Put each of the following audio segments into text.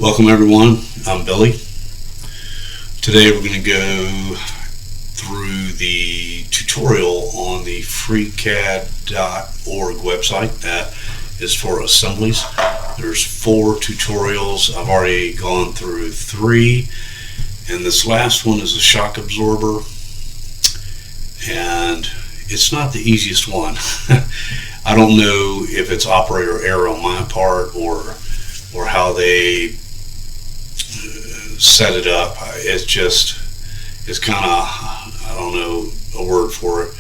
Welcome everyone, I'm Billy. Today we're going to go through the tutorial on the FreeCAD.org website that is for assemblies. There's 4 tutorials. I've already gone through 3, and this last one is a shock absorber, and it's not the easiest one. I don't know if it's operator error on my part or how they set it up. It's kind of, I don't know a word for it.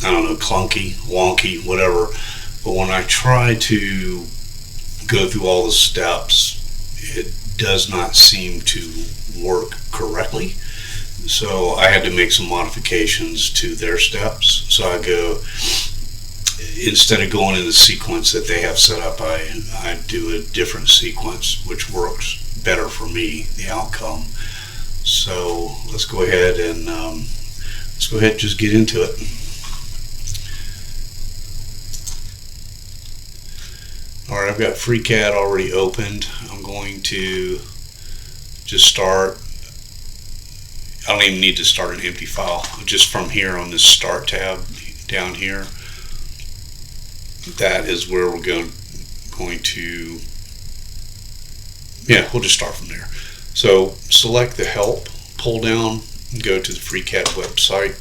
I don't know, clunky, wonky, whatever. But when I try to go through all the steps, it does not seem to work correctly. So I had to make some modifications to their steps. So I go, instead of going in the sequence that they have set up, I do a different sequence, which works better for me, the outcome. So let's go ahead and just get into it. Alright, I've got FreeCAD already opened. I'm going to just start. I don't even need to start an empty file. Just from here on this Start tab down here, that is where we're going to, we'll just start from there. So select the Help, pull down, and go to the FreeCAD website,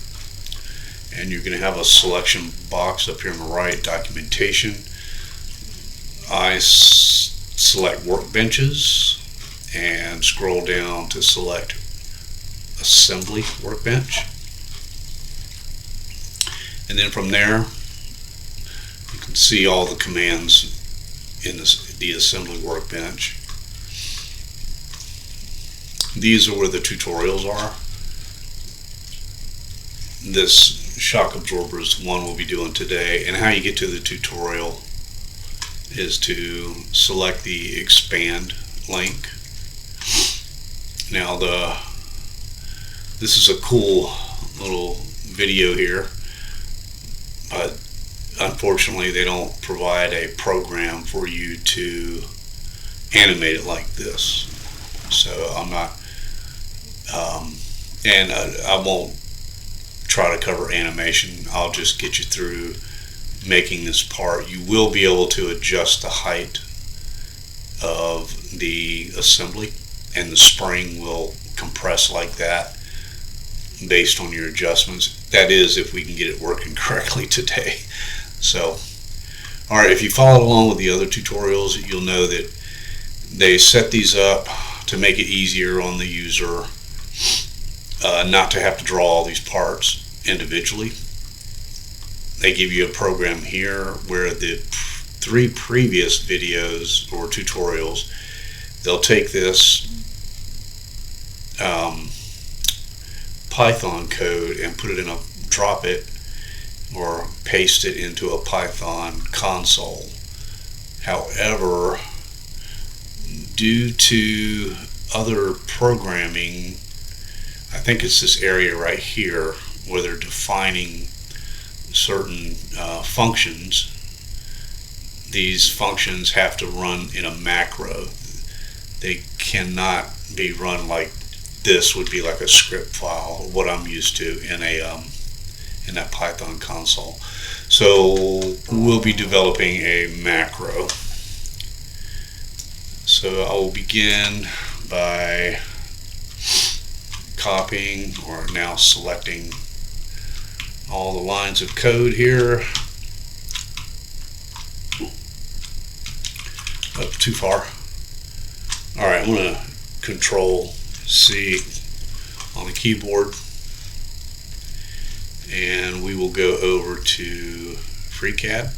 and you're going to have a selection box up here on the right, Documentation. I select Workbenches and scroll down to select Assembly Workbench, and then from there you can see all the commands in the Assembly Workbench. These are where the tutorials are. This shock absorber is the one we'll be doing today, and how you get to the tutorial is to select the expand link. Now this is a cool little video here, but unfortunately they don't provide a program for you to animate it like this. So I'm not, and I won't try to cover animation. I'll just get you through making this part. You will be able to adjust the height of the assembly, and the spring will compress like that based on your adjustments. That is, if we can get it working correctly today. So, alright, if you followed along with the other tutorials, you'll know that they set these up to make it easier on the user not to have to draw all these parts individually. They give you a program here where the 3 previous videos or tutorials, they'll take this Python code and put it in drop it or paste it into a Python console. However, due to other programming, I think it's this area right here where they're defining certain functions. These functions have to run in a macro. They cannot be run like this would be like a script file, what I'm used to in that Python console. So we'll be developing a macro. So I will begin by copying, or now selecting, all the lines of code here. Up too far. Alright, I'm going to Control C on the keyboard, and we will go over to FreeCAD,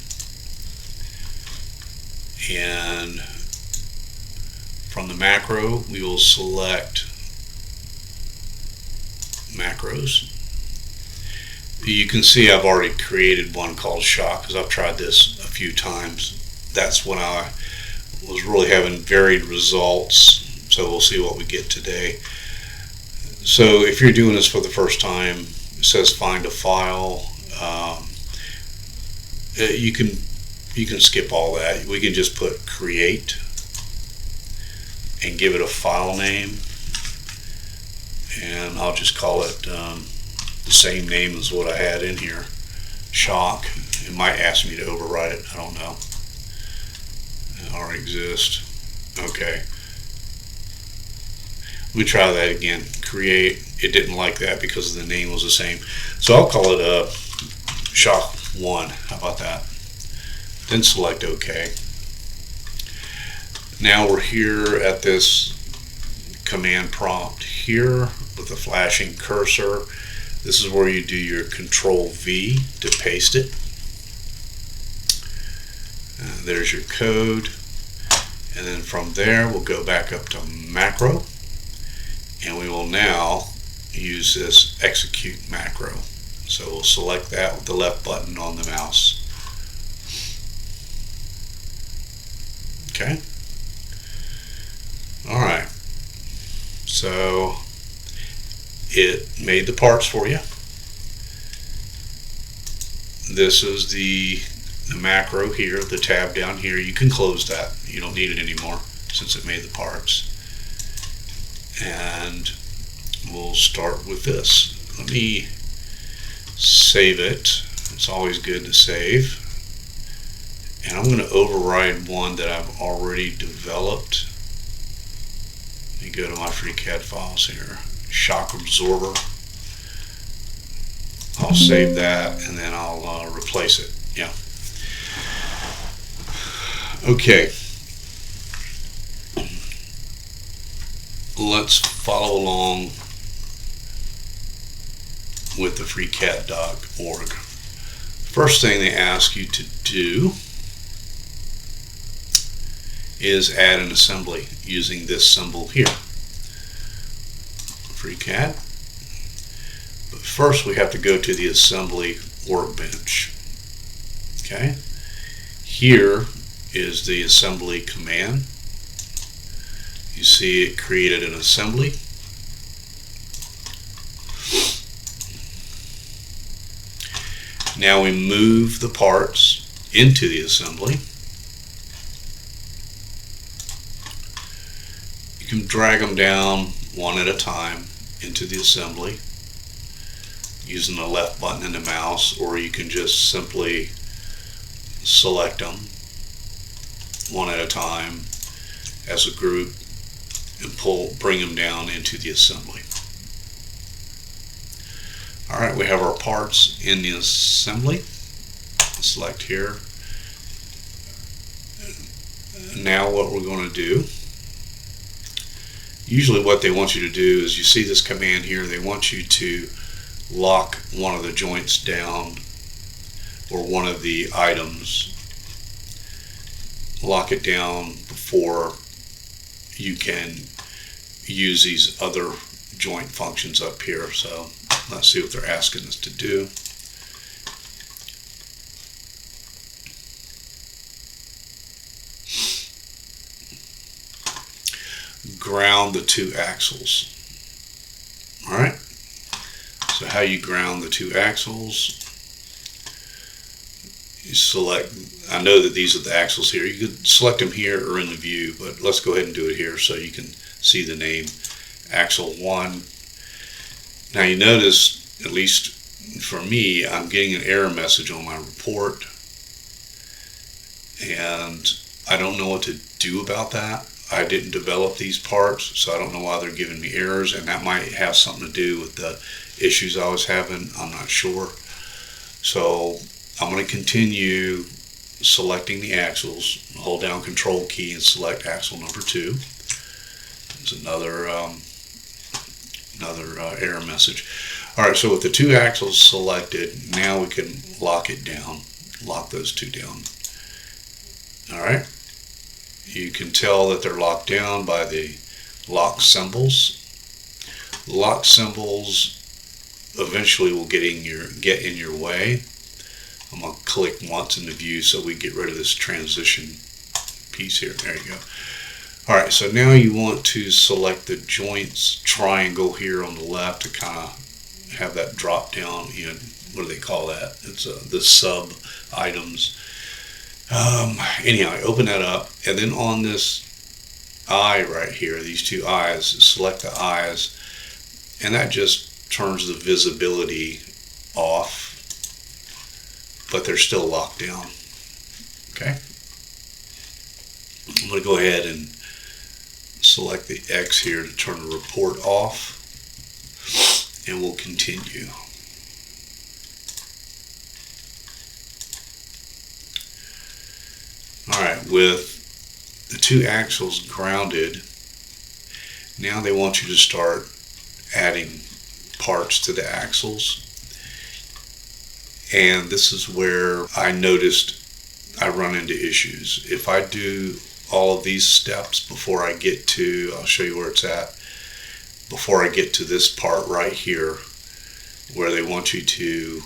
and from the macro we will select macros. You can see I've already created one called shock because I've tried this a few times. That's when I was really having varied results, so we'll see what we get today. So if you're doing this for the first time, it says find a file. You can skip all that. We can just put create and give it a file name, and I'll just call it the same name as what I had in here, shock. It might ask me to override it, I don't know. It already exists. Okay. Let me try that again. Create. It didn't like that because the name was the same. So I'll call it shock 1. How about that? Then select OK. Now we're here at this command prompt here with the flashing cursor. This is where you do your Control V to paste it. There's your code. And then from there we'll go back up to macro, and we will now use this execute macro. So we'll select that with the left button on the mouse. Okay. Alright. So it made the parts for you. This is the macro here, the tab down here. You can close that. You don't need it anymore since it made the parts. And we'll start with this. Let me save it. It's always good to save. And I'm going to override one that I've already developed. Let me go to my FreeCAD files here. Shock absorber. I'll save that and then I'll replace it. Yeah. Okay. Let's follow along with the FreeCAD.org. First thing they ask you to do is add an assembly using this symbol here, FreeCAD. But first we have to go to the assembly workbench. Okay, here is the assembly command. You see it created an assembly. Now we move the parts into the assembly. You can drag them down one at a time into the assembly using the left button and the mouse, or you can just simply select them one at a time as a group and bring them down into the assembly. Alright, we have our parts in the assembly. Select here. Now what we're going to do, usually what they want you to do is, you see this command here, they want you to lock one of the joints down or one of the items. Lock it down before you can use these other joint functions up here. So let's see what they're asking us to do. Ground the two axles. Alright, so how you ground the two axles, you select, I know that these are the axles here, you could select them here or in the view, but let's go ahead and do it here so you can see the name, axle 1. Now you notice, at least for me, I'm getting an error message on my report, and I don't know what to do about that. I didn't develop these parts, so I don't know why they're giving me errors, and that might have something to do with the issues I was having. I'm not sure. So I'm going to continue selecting the axles. Hold down Control key and select axle number 2. There's another error message. Alright, so with the two axles selected, now we can lock it down. Lock those two down. Alright. You can tell that they're locked down by the lock symbols. Lock symbols eventually will get in your way. I'm going to click once in the view so we get rid of this transition piece here. There you go. Alright, so now you want to select the joints triangle here on the left to kind of have that drop down. You know, what do they call that? It's the sub items. Anyhow, I open that up, and then on this eye right here, these two eyes, select the eyes, and that just turns the visibility off, but they're still locked down. Okay. I'm going to go ahead and select the X here to turn the report off, and we'll continue. Alright, with the two axles grounded, now they want you to start adding parts to the axles. And this is where I noticed I run into issues. If I do all of these steps before I get to, I'll show you where it's at, before I get to this part right here, where they want you to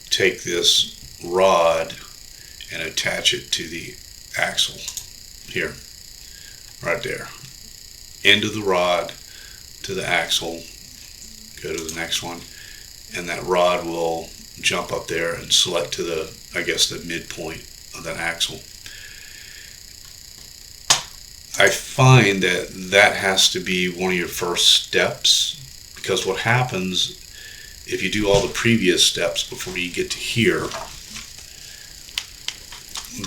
take this rod and attach it to the axle here, right there. End of the rod to the axle, go to the next one, and that rod will jump up there and select to the, I guess, the midpoint of that axle. I find that that has to be one of your first steps, because what happens if you do all the previous steps before you get to here,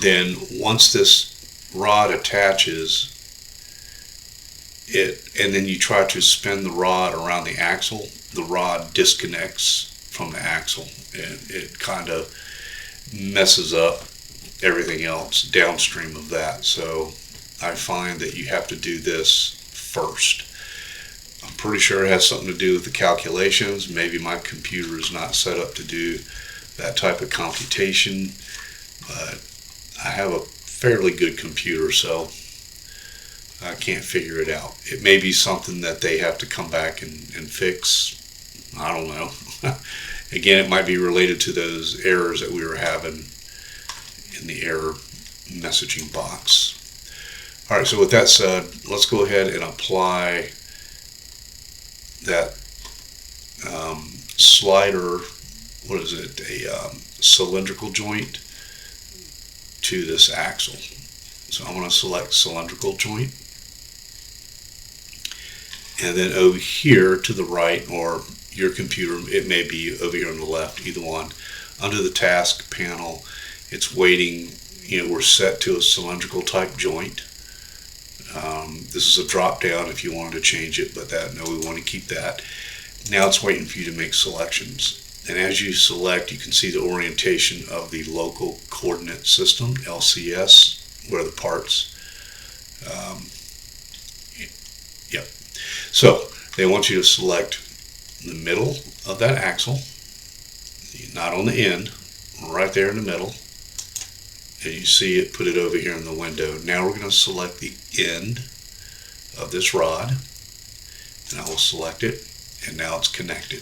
then once this rod attaches it, and then you try to spin the rod around the axle, the rod disconnects from the axle, and it kind of messes up everything else downstream of that. So I find that you have to do this first. I'm pretty sure it has something to do with the calculations. Maybe my computer is not set up to do that type of computation, but I have a fairly good computer, so I can't figure it out. It may be something that they have to come back and fix. I don't know. Again, it might be related to those errors that we were having in the error messaging box. All right, so with that said, let's go ahead and apply that slider, what is it, a cylindrical joint to this axle. So I'm going to select cylindrical joint, and then over here to the right, or your computer, it may be over here on the left, either one, under the task panel, it's waiting. We're set to a cylindrical type joint. This is a drop down if you wanted to change it, but no, we want to keep that. Now it's waiting for you to make selections. And as you select, you can see the orientation of the local coordinate system, LCS, where the parts, yep. So they want you to select the middle of that axle, not on the end, right there in the middle. And you see it, put it over here in the window. Now we're going to select the end of this rod, and I will select it, and now it's connected.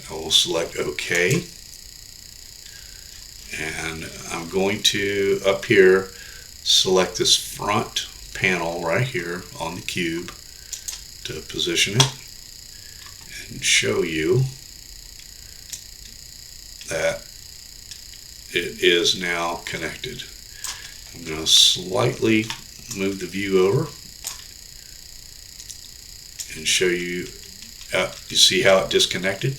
I will select OK, and I'm going to, up here, select this front panel right here on the cube to position it and show you that it is now connected. I'm going to slightly move the view over and show you, you see how it disconnected?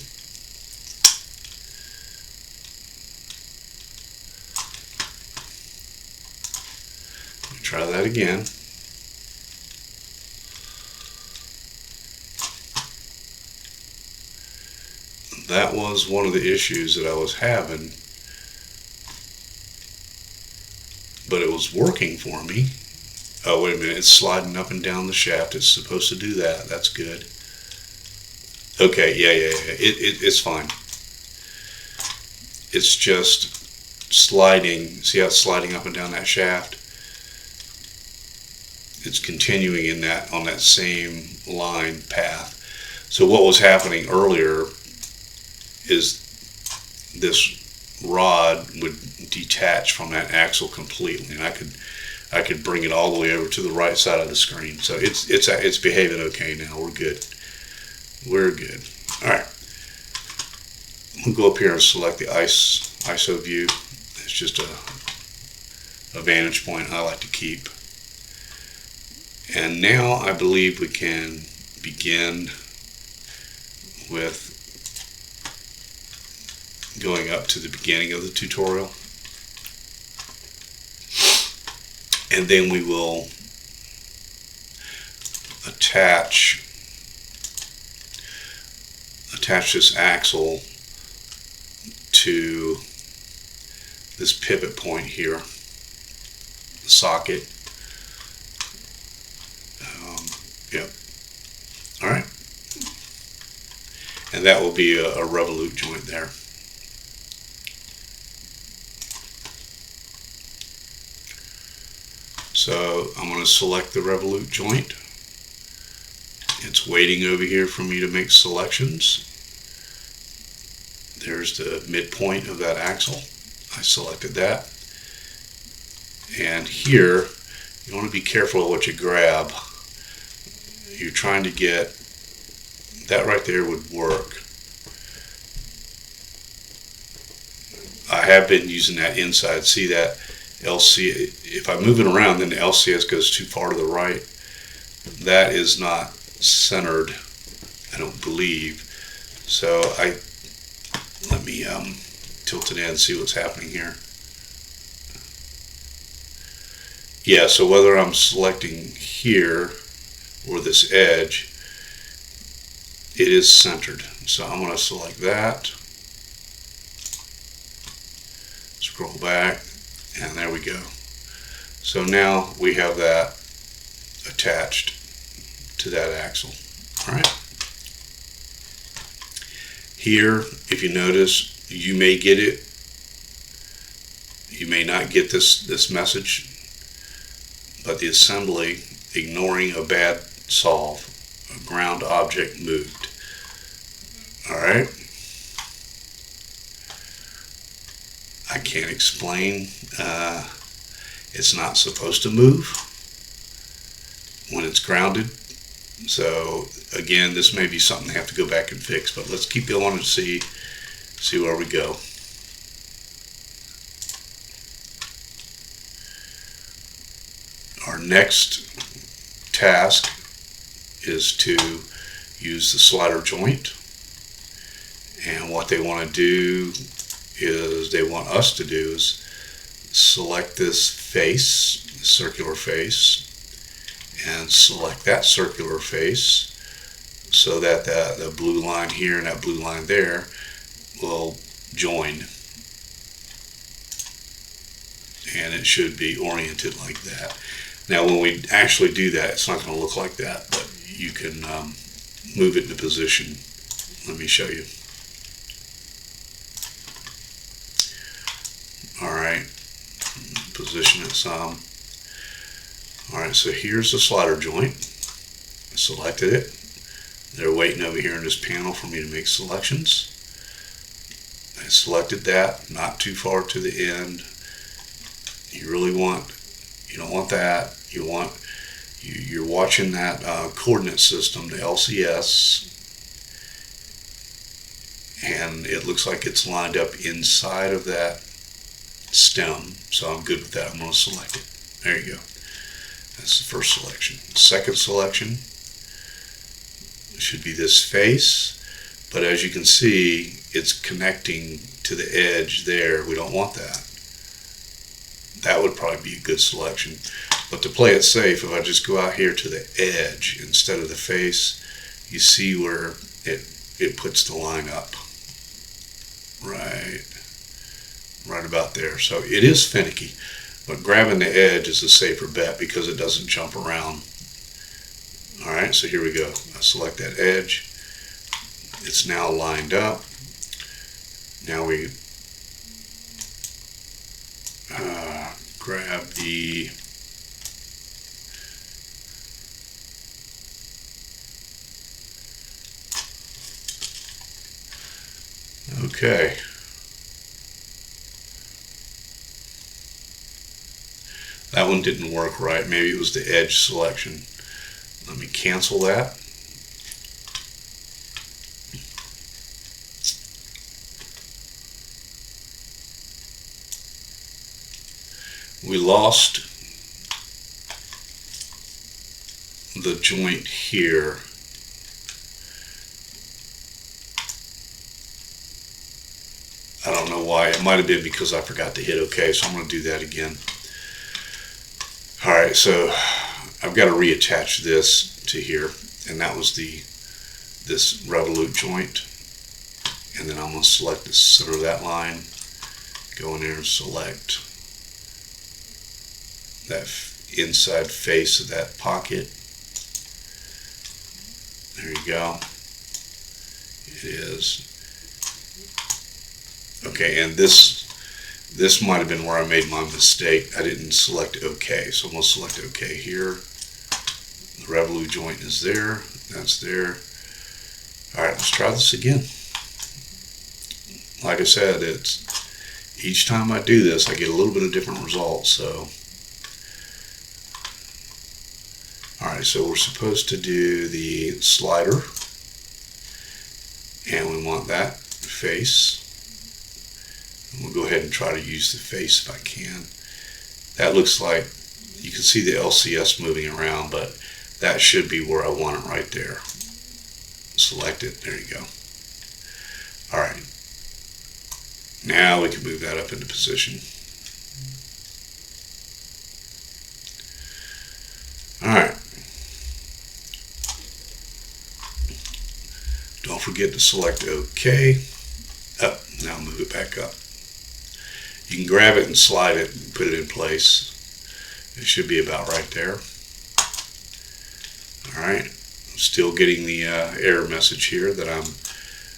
Let me try that again. That was one of the issues that I was having, but it was working for me. Oh, wait a minute, it's sliding up and down the shaft. It's supposed to do that. That's good. Okay, yeah. It's fine. It's just sliding. See how it's sliding up and down that shaft? It's continuing in that, on that same line path. So what was happening earlier is this rod would detach from that axle completely, and I could bring it all the way over to the right side of the screen. So it's behaving okay now. We're good. We're good. All right. We'll go up here and select the ISO view. It's just a vantage point I like to keep. And now I believe we can begin with going up to the beginning of the tutorial. And then we will attach this axle to this pivot point here, the socket. Yep. All right. And that will be a revolute joint there. So I'm going to select the revolute joint. It's waiting over here for me to make selections. There's the midpoint of that axle. I selected that. And here, you want to be careful of what you grab. You're trying to get, that right there would work. I have been using that inside. See that LC, if I move it around, then the LCS goes too far to the right. That is not centered, I don't believe. So let me tilt it in and see what's happening here. Yeah, so whether I'm selecting here or this edge, it is centered. So I'm going to select that, scroll back, and there we go. So now we have that attached to that axle. All right. Here, if you notice, you may get it, you may not get this message, but the assembly, ignoring a bad solve, a ground object moved. All right. I can't explain. It's not supposed to move when it's grounded. So again, this may be something I have to go back and fix, but let's keep going and see where we go. Our next task is to use the slider joint, and what they want to do is they want us to do is select this face, the circular face, and select that circular face so that the blue line here and that blue line there will join, and it should be oriented like that. Now when we actually do that, it's not going to look like that, but you can move it into position. Let me show you. Alright, position it some. Alright, so here's the slider joint. I selected it. They're waiting over here in this panel for me to make selections. I selected that, not too far to the end. You don't want that. You're watching that coordinate system, the LCS, and it looks like it's lined up inside of that stem, so I'm good with that. I'm going to select it. There you go. That's the first selection. Second selection should be this face, but as you can see, it's connecting to the edge there. We don't want that. That would probably be a good selection. But to play it safe, if I just go out here to the edge instead of the face, you see where it puts the line up. Right about there. So it is finicky, but grabbing the edge is a safer bet because it doesn't jump around. Alright, so here we go. I select that edge. It's now lined up. Now we grab the okay. That one didn't work right. Maybe it was the edge selection. Let me cancel that. We lost the joint here, I don't know why. It might have been because I forgot to hit OK, so I'm going to do that again. Alright, so I've got to reattach this to here, and that was this revolute joint. And then I'm going to select the center of that line, go in there and select that inside face of that pocket. There you go. It is. Okay, and this might have been where I made my mistake. I didn't select OK, so I'm going to select OK here. The revolute joint is there. That's there. All right, let's try this again. Like I said, it's each time I do this, I get a little bit of different results. So, all right, so we're supposed to do the slider, and we want that face. And we'll go ahead and try to use the face if I can. That looks like, you can see the LCS moving around, but that should be where I want it right there. Select it, there you go. All right, now we can move that up into position. All right. Don't forget to select OK. Up, now move it back up. You can grab it and slide it and put it in place. It should be about right there. Alright, I'm still getting the error message here that I'm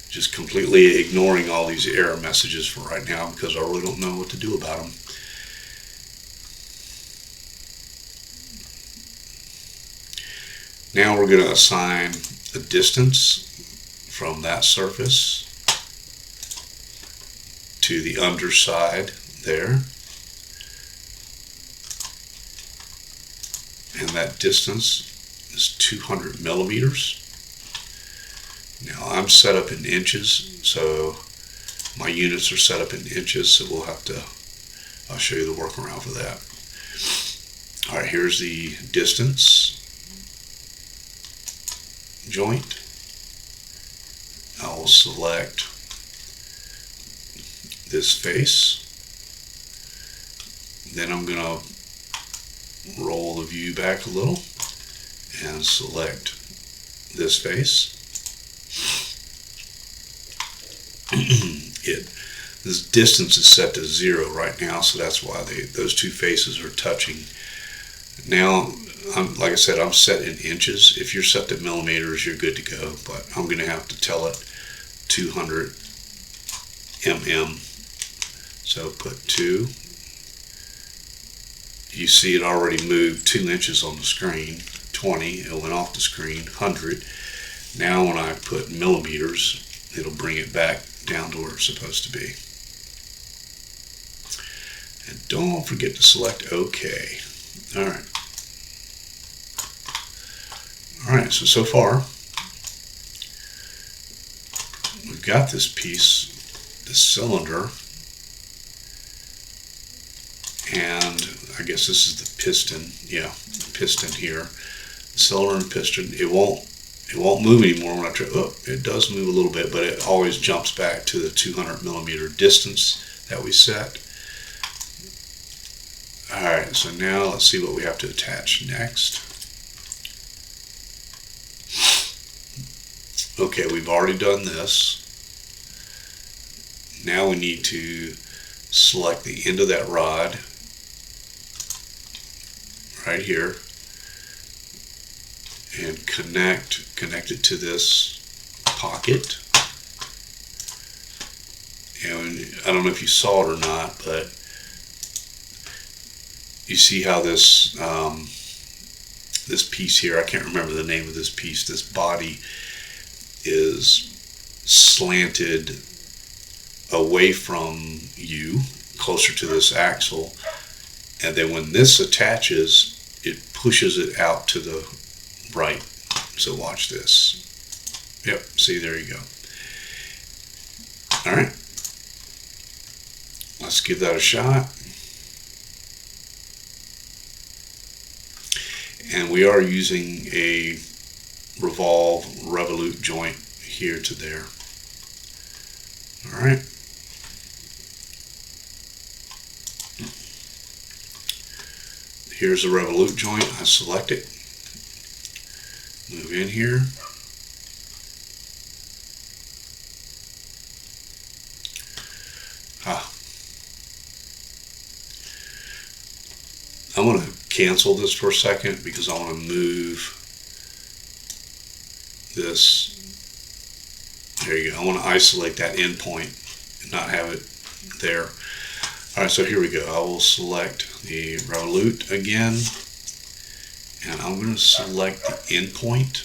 just completely ignoring all these error messages for right now because I really don't know what to do about them. Now we're going to assign a distance from that surface to the underside there, and that distance is 200 millimeters. Now I'm set up in inches, so my units are set up in inches, so we'll have to, I'll show you the workaround for that. Alright, here's the distance joint. I will select this face. Then I'm going to roll the view back a little and select this face. This distance is set to 0 right now, so that's why those two faces are touching. Now, like I said, I'm set in inches. If you're set to millimeters, you're good to go, but I'm going to have to tell it 200 mm. So put 2. You see it already moved 2 inches on the screen. 20, it went off the screen. 100. Now when I put millimeters, it'll bring it back down to where it's supposed to be. And don't forget to select OK. Alright. Alright, so far we've got this piece, this cylinder, and I guess this is the piston. Yeah, piston here. The cylinder and piston. It won't move anymore when I try. Oh, it does move a little bit, but it always jumps back to the 200 millimeter distance that we set. Alright, so now let's see what we have to attach next. Okay, we've already done this. Now we need to select the end of that rod right here and connect it to this pocket. And I don't know if you saw it or not, but you see how this this piece here, I can't remember the name of this piece, this body is slanted away from you, closer to this axle, and then when this attaches, it pushes it out to the right. So watch this. Yep, see, there you go. Alright, let's give that a shot. And we are using a revolute joint here to there. All right. Here's the revolute joint. I select it. Move in here. I'm going to cancel this for a second because I want to move this. There you go. I want to isolate that endpoint and not have it there. Alright, so here we go. I will select the revolute again, and I'm going to select the endpoint.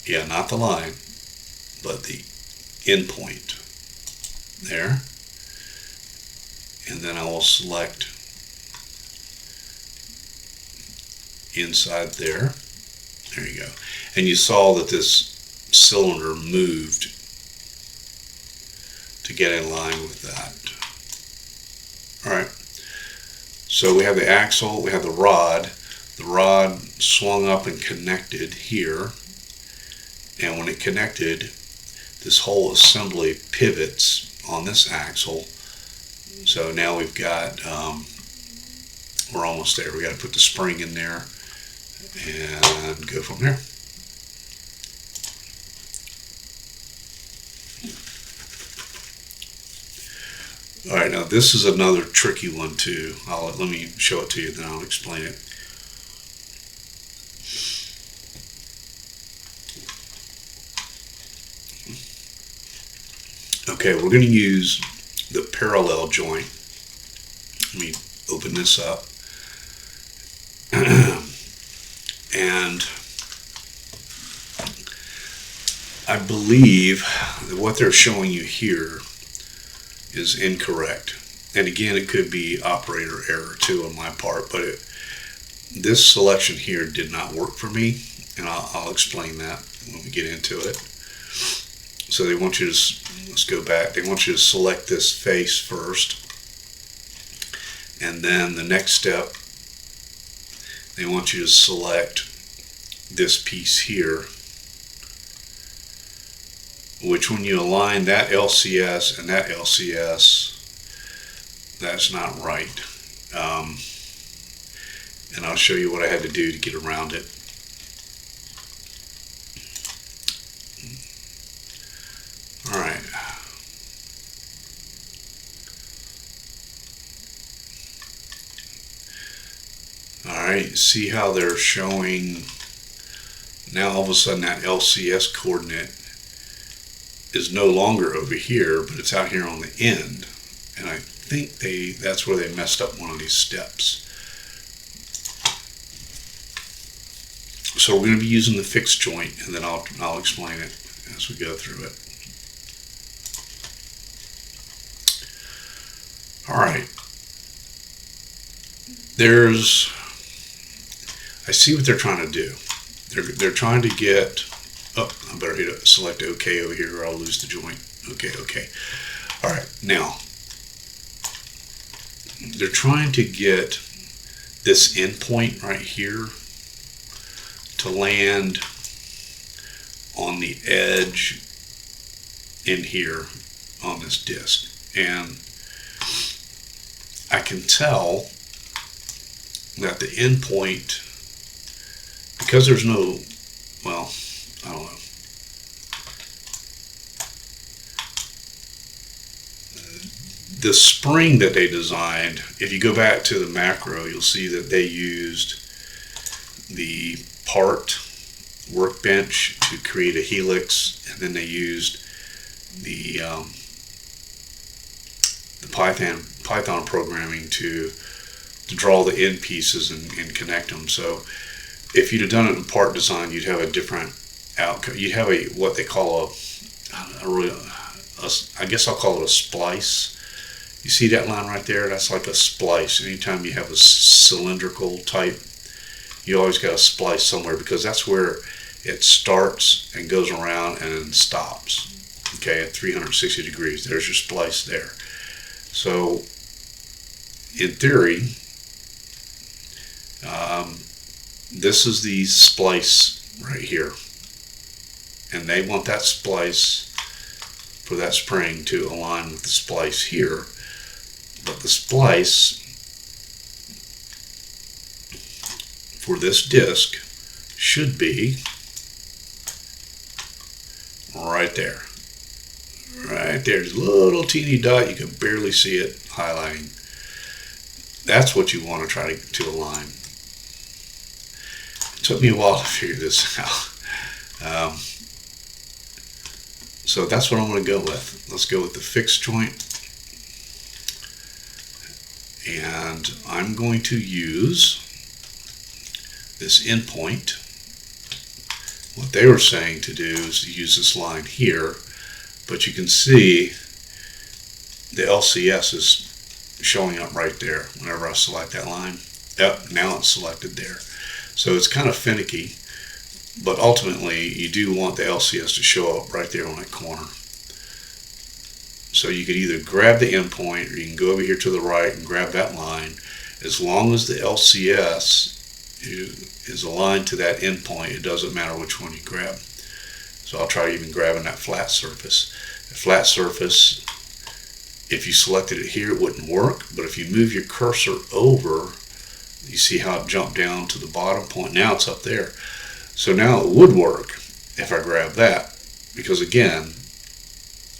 Yeah, not the line, but the endpoint. There. And then I will select inside there. There you go. And you saw that this cylinder moved to get in line with that. Alright. So we have the axle, we have the rod. The rod swung up and connected here. And when it connected, this whole assembly pivots on this axle. So now we've got, we're almost there. We got to put the spring in there and go from there. All right, now this is another tricky one too. Let me show it to you, then I'll explain it. Okay, we're going to use the parallel joint. Let me open this up. And I believe that what they're showing you here is incorrect. And again, it could be operator error too on my part, but this selection here did not work for me, and I'll explain that when we get into it. So they want you to, let's go back, they want you to select this face first, and then the next step, they want you to select this piece here, which when you align that LCS and that LCS, that's not right. And I'll show you what I had to do to get around it. All right. All right, see how they're showing now all of a sudden that LCS coordinate is no longer over here, but it's out here on the end. And I think that's where they messed up one of these steps. So we're going to be using the fixed joint, and then I'll explain it as we go through it. All right. I see what they're trying to do. They're trying to get, oh, I better hit select OK over here or I'll lose the joint. Okay. All right, now, they're trying to get this endpoint right here to land on the edge in here on this disc. And I can tell that the endpoint, because there's no, well, I don't know. The spring that they designed, if you go back to the macro, you'll see that they used the part workbench to create a helix, and then they used the Python programming to draw the end pieces and connect them. So if you'd have done it in part design, you'd have a different outcome. You'd have what they call I guess I'll call it a splice. You see that line right there? That's like a splice. Anytime you have a cylindrical type, you always got to splice somewhere, because that's where it starts and goes around and then stops. Okay, at 360 degrees. There's your splice there. So in theory, This is the splice right here, and they want that splice for that spring to align with the splice here. But the splice for this disc should be right there. Right there's a little teeny dot, you can barely see it highlighting. That's what you want to try to align. It took me a while to figure this out. So that's what I'm going to go with. Let's go with the fixed joint. And I'm going to use this endpoint. What they were saying to do is to use this line here, but you can see the LCS is showing up right there whenever I select that line. Yep, now it's selected there. So it's kind of finicky, but ultimately you do want the LCS to show up right there on that corner. So you could either grab the endpoint, or you can go over here to the right and grab that line. As long as the LCS is aligned to that endpoint, it doesn't matter which one you grab. So I'll try even grabbing that flat surface. The flat surface, if you selected it here, it wouldn't work, but if you move your cursor over, you see how it jumped down to the bottom point. Now it's up there. So now it would work if I grab that, because again,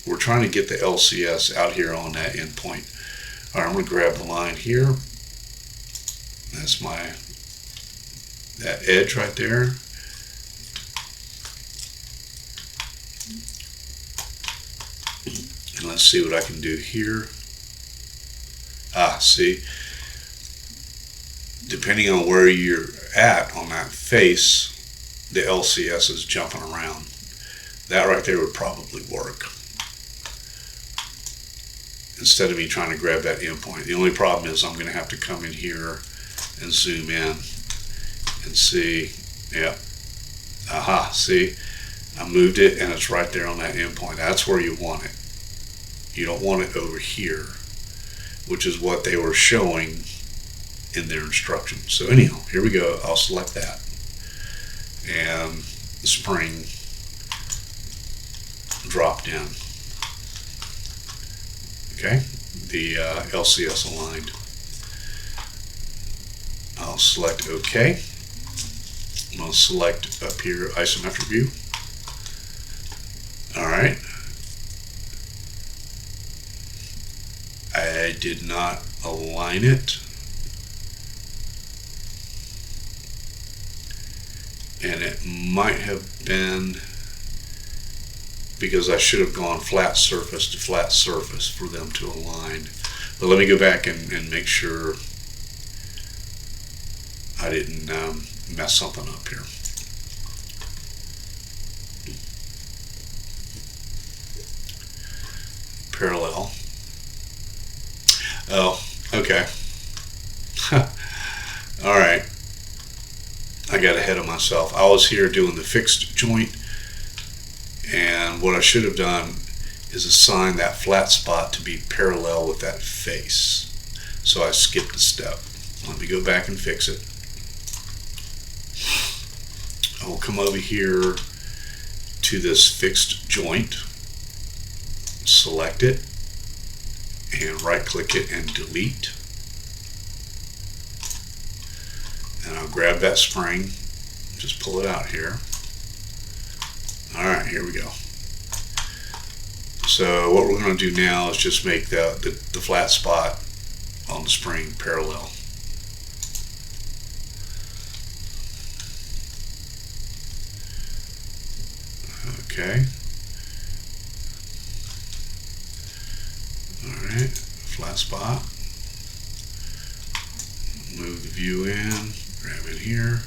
we're trying to get the LCS out here on that endpoint. All right, I'm going to grab the line here. That's that edge right there. And let's see what I can do here. See, depending on where you're at on that face, the LCS is jumping around. That right there would probably work, instead of me trying to grab that endpoint. The only problem is I'm going to have to come in here and zoom in and see. Yeah. Aha, see? I moved it and it's right there on that endpoint. That's where you want it. You don't want it over here, which is what they were showing in their instructions. So anyhow, here we go. I'll select that. And the spring dropped in. Okay, the LCS aligned. I'll select OK. I'm going to select up here isometric view. All right. I did not align it. And it might have been because I should have gone flat surface to flat surface for them to align. But let me go back and make sure I didn't mess something up here. Parallel. Oh, okay. All right. I got ahead of myself. I was here doing the fixed joint, and what I should have done is assign that flat spot to be parallel with that face. So I skipped a step. Let me go back and fix it. I will come over here to this fixed joint, select it, and right click it and delete. And I'll grab that spring, just pull it out here. All right, here we go. So what we're going to do now is just make the flat spot on the spring parallel. Okay. All right, flat spot. Move the view in, grab it here.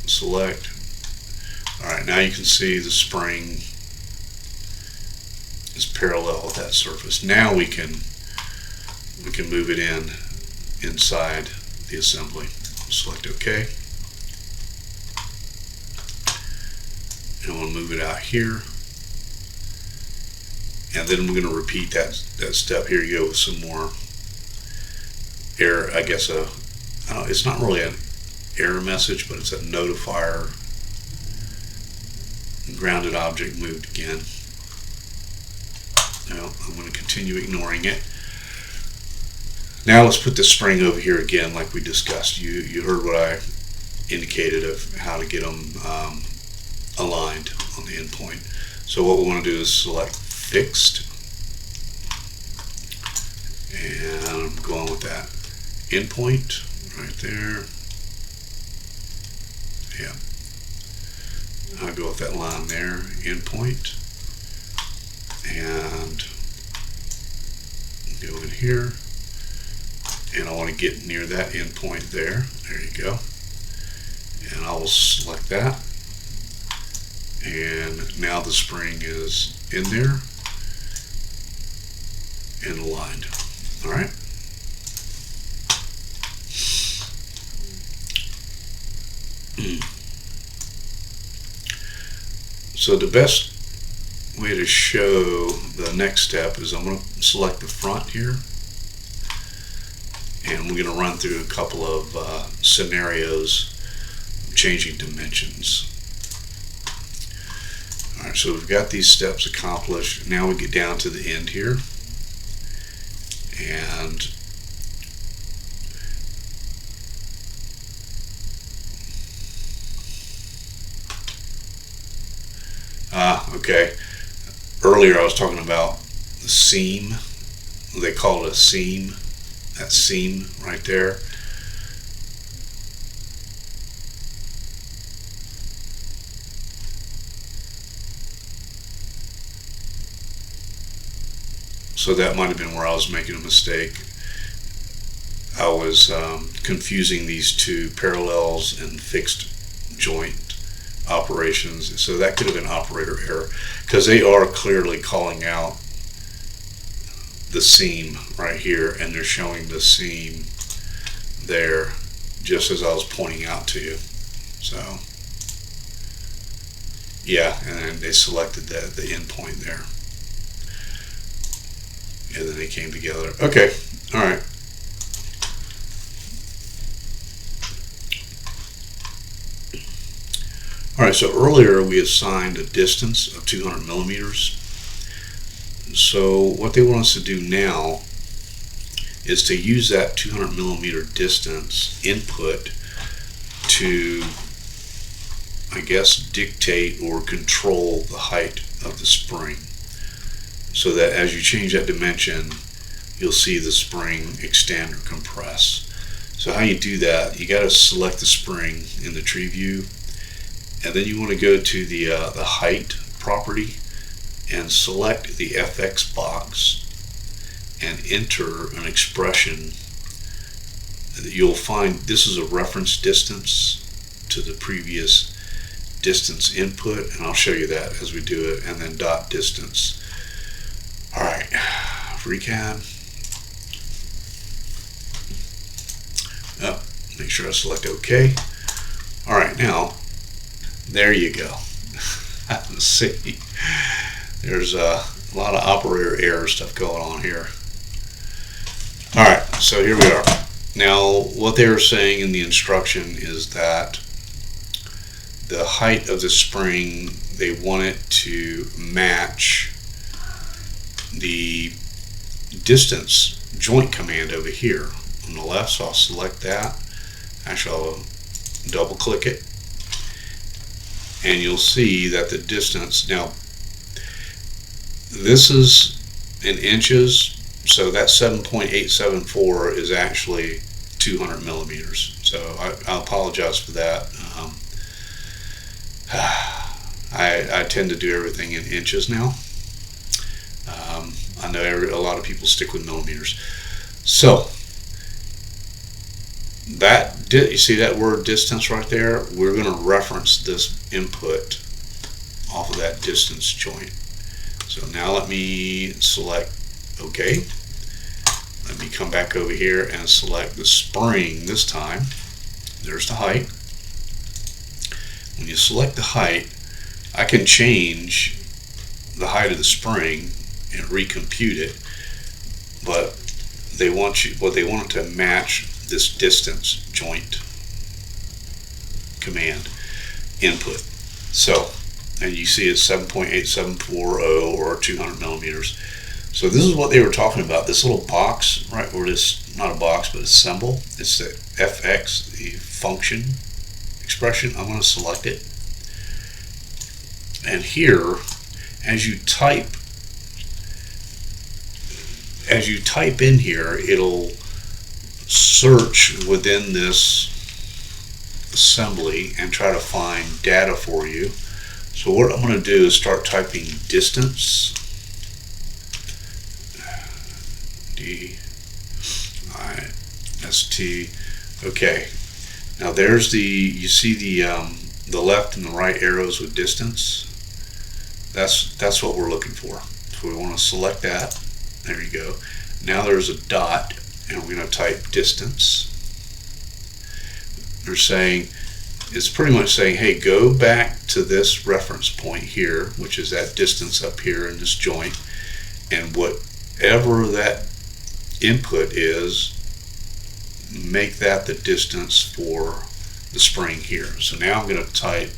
Select. All right, now you can see the spring is parallel with that surface. Now we can move it inside the assembly. Select OK. And we'll move it out here. And then we're going to repeat that step. Here you go with some more error, I guess it's not really an error message, but it's a notifier. Grounded object moved again. Now I'm going to continue ignoring it. Now let's put the spring over here again, like we discussed. You heard what I indicated of how to get them aligned on the endpoint. So what we want to do is select fixed, and I'm going with that endpoint right there. Yeah, I'll go with that line there, endpoint, and go in here, and I want to get near that endpoint there. There you go. And I will select that, and now the spring is in there and aligned. All right. So the best way to show the next step is I'm going to select the front here, and we're going to run through a couple of scenarios of changing dimensions. Alright, so we've got these steps accomplished. Now we get down to the end here, and okay, earlier I was talking about the seam. They call it a seam. That seam right there. So that might have been where I was making a mistake. I was confusing these two parallels and fixed joint operations. So that could have been operator error, because they are clearly calling out the seam right here, and they're showing the seam there just as I was pointing out to you. So yeah, and then they selected the endpoint there, and then they came together. Okay, all right. All right, so earlier we assigned a distance of 200 millimeters. So what they want us to do now is to use that 200 millimeter distance input to, I guess, dictate or control the height of the spring, so that as you change that dimension, you'll see the spring extend or compress. So how you do that, you got to select the spring in the tree view, and then you want to go to the height property and select the FX box and enter an expression that you'll find. This is a reference distance to the previous distance input, and I'll show you that as we do it, and then dot distance. All right, FreeCAD. Oh, make sure I select OK. All right, now there you go. Let's see. There's a lot of operator error stuff going on here. All right, so here we are. Now, what they were saying in the instruction is that the height of the spring, they want it to match the distance joint command over here on the left. So I'll select that. Actually, I'll double click it, and you'll see that the distance, now this is in inches, so that 7.874 is actually 200 millimeters. So I apologize for that. I tend to do everything in inches now. I know a lot of people stick with millimeters. So that, you see that word distance right there? We're going to reference this input off of that distance joint. So now let me select OK. Let me come back over here and select the spring this time. There's the height. When you select the height, I can change the height of the spring and recompute it, but they want it to match this distance joint command input. So, and you see it's 7.8740 or 200 millimeters. So this is what they were talking about. This little box, right, or this, not a box, but a symbol. It's the FX, the function expression. I'm going to select it. And here, as you type in here, it'll search within this assembly and try to find data for you. So what I'm going to do is start typing distance, D-I-S-T. Okay, now there's you see the left and the right arrows with distance. That's what we're looking for. So we want to select that. There you go. Now there's a dot, and we're going to type distance. They're saying, it's pretty much saying, hey, go back to this reference point here, which is that distance up here in this joint, and whatever that input is, make that the distance for the spring here. So now I'm going to type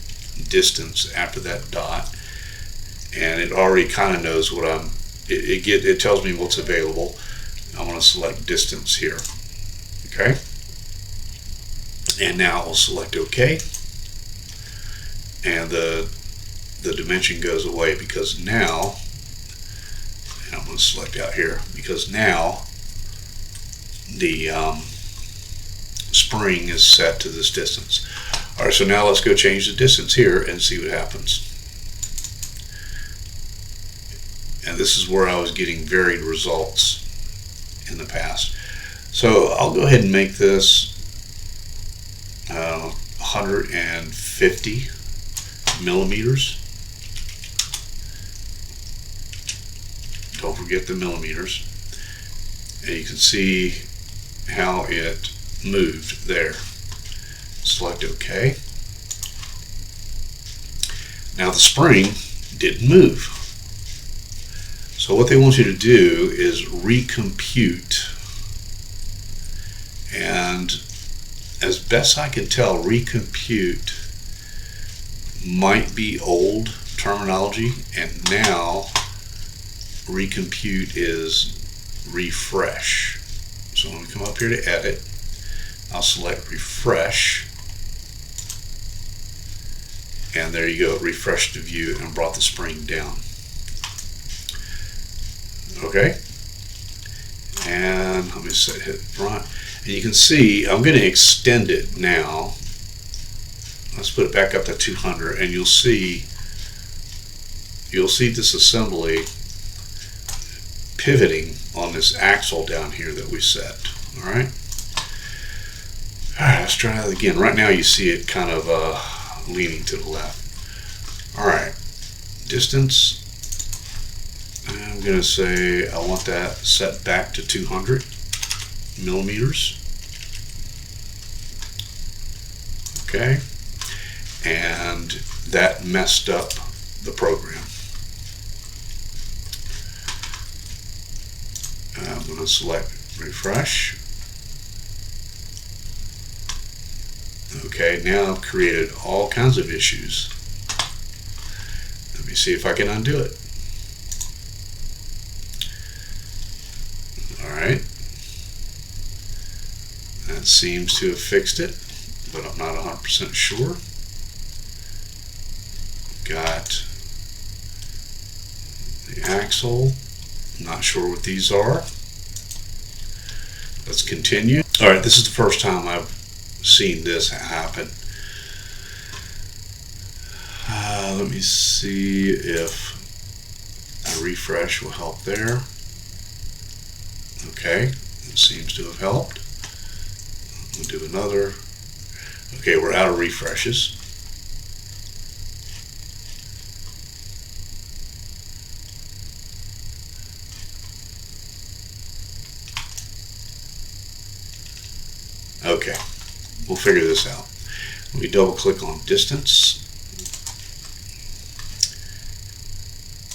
distance after that dot, and it already kind of knows what it tells me what's available. I want to select distance here. Okay, and now I'll select OK, and the dimension goes away because now, and I'm going to select out here, because now the spring is set to this distance. Alright, so now let's go change the distance here and see what happens. And this is where I was getting varied results in the past. So I'll go ahead and make this 150 millimeters. Don't forget the millimeters. And you can see how it moved there. Select OK. Now the spring didn't move. So what they want you to do is recompute. And as best I can tell, recompute might be old terminology, and now recompute is refresh. So when we come up here to edit, I'll select refresh, and there you go, it refreshed the view and brought the spring down. Okay, and let me hit front, and you can see I'm going to extend it now. Let's put it back up to 200, and you'll see this assembly pivoting on this axle down here that we set. All right, let's try that again. Right now you see it kind of leaning to the left. All right, distance, I'm going to say I want that set back to 200 millimeters. Okay, and that messed up the program. I'm going to select refresh. Okay, now I've created all kinds of issues. Let me see if I can undo it. Alright, that seems to have fixed it, but I'm not 100% sure. Got the axle, not sure what these are. Let's continue. Alright, this is the first time I've seen this happen. Let me see if a refresh will help there. Okay, it seems to have helped. We'll do another. Okay, we're out of refreshes. Okay, we'll figure this out. Let me double click on distance,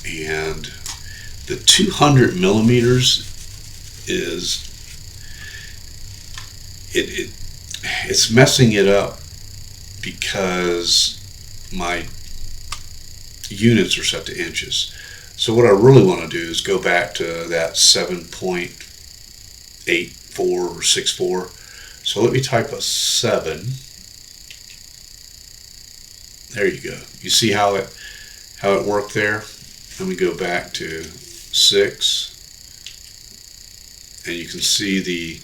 and the 200 millimeters is it's messing it up because my units are set to inches. So what I really want to do is go back to that 7.84 or 64. So let me type a 7. There you go. You see how it worked there? Let me go back to 6, and you can see the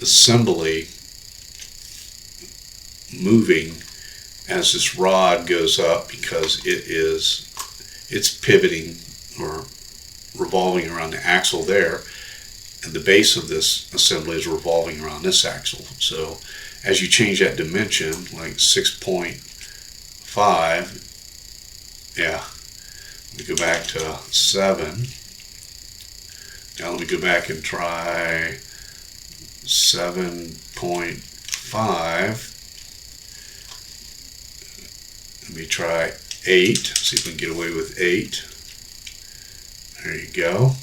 assembly moving as this rod goes up because it's pivoting or revolving around the axle there, and the base of this assembly is revolving around this axle. So as you change that dimension, like 6.5, yeah, let me go back to 7. Now let me go back and try 7.5. Let me try 8. See if we can get away with 8. There you go.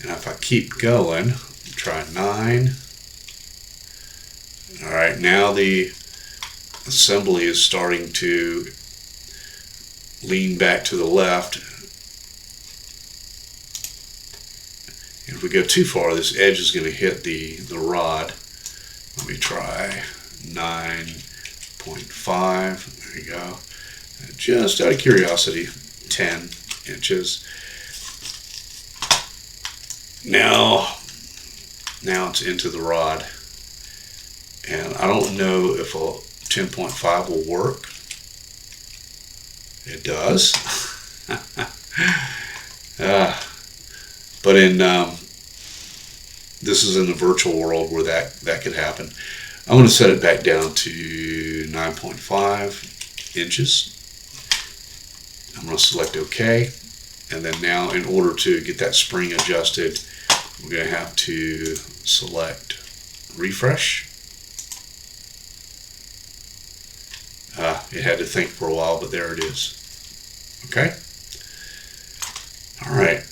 And if I keep going, try 9. Alright, now the assembly is starting to lean back to the left. And if we go too far, this edge is going to hit the rod. Let me try 9.5. There you go. And just out of curiosity, 10 inches. Now it's into the rod. And I don't know if a 10.5 will work. It does. But this is in the virtual world where that could happen. I'm going to set it back down to 9.5 inches. I'm going to select OK. And then now, in order to get that spring adjusted, we're going to have to select refresh. It had to think for a while, but there it is. Okay? All right.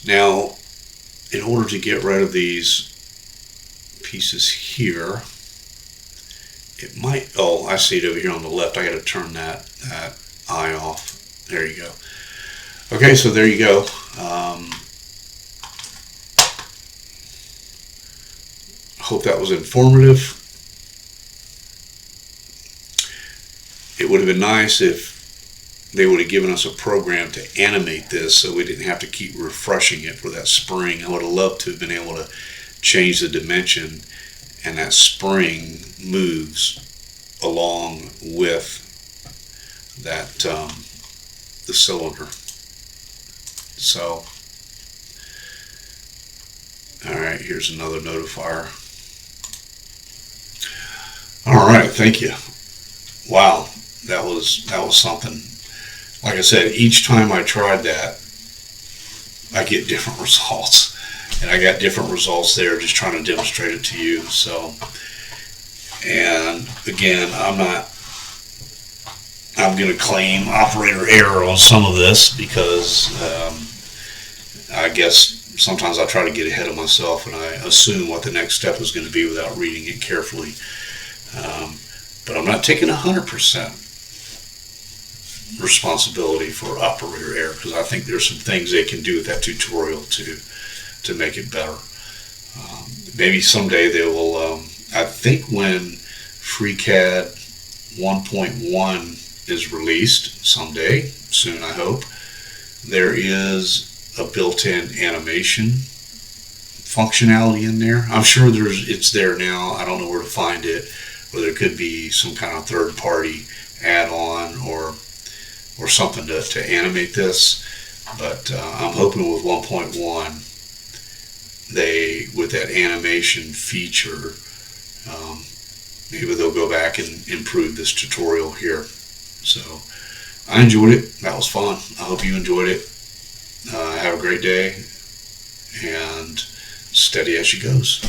Now, in order to get rid of these pieces here, it might, oh, I see it over here on the left. I got to turn that eye off. There you go. Okay, so there you go. Hope that was informative. It would have been nice if they would have given us a program to animate this so we didn't have to keep refreshing it for that spring. I would have loved to have been able to change the dimension and that spring moves along with that the cylinder. So, all right, here's another notifier. All right, thank you. Wow, that was something. Like I said, each time I tried that, I get different results, and I got different results there just trying to demonstrate it to you. So, and again, I'm going to claim operator error on some of this because I guess sometimes I try to get ahead of myself and I assume what the next step is going to be without reading it carefully. But I'm not taking 100% responsibility for operator error because I think there's some things they can do with that tutorial to make it better. Maybe someday they will. I think when FreeCAD 1.1 is released someday, soon I hope, there is a built-in animation functionality in there. I'm sure it's there now. I don't know where to find it, or there could be some kind of third-party add-on or something to animate this. But I'm hoping with 1.1 with that animation feature, maybe they'll go back and improve this tutorial here. So I enjoyed it. That was fun. I hope you enjoyed it. Have a great day and steady as she goes.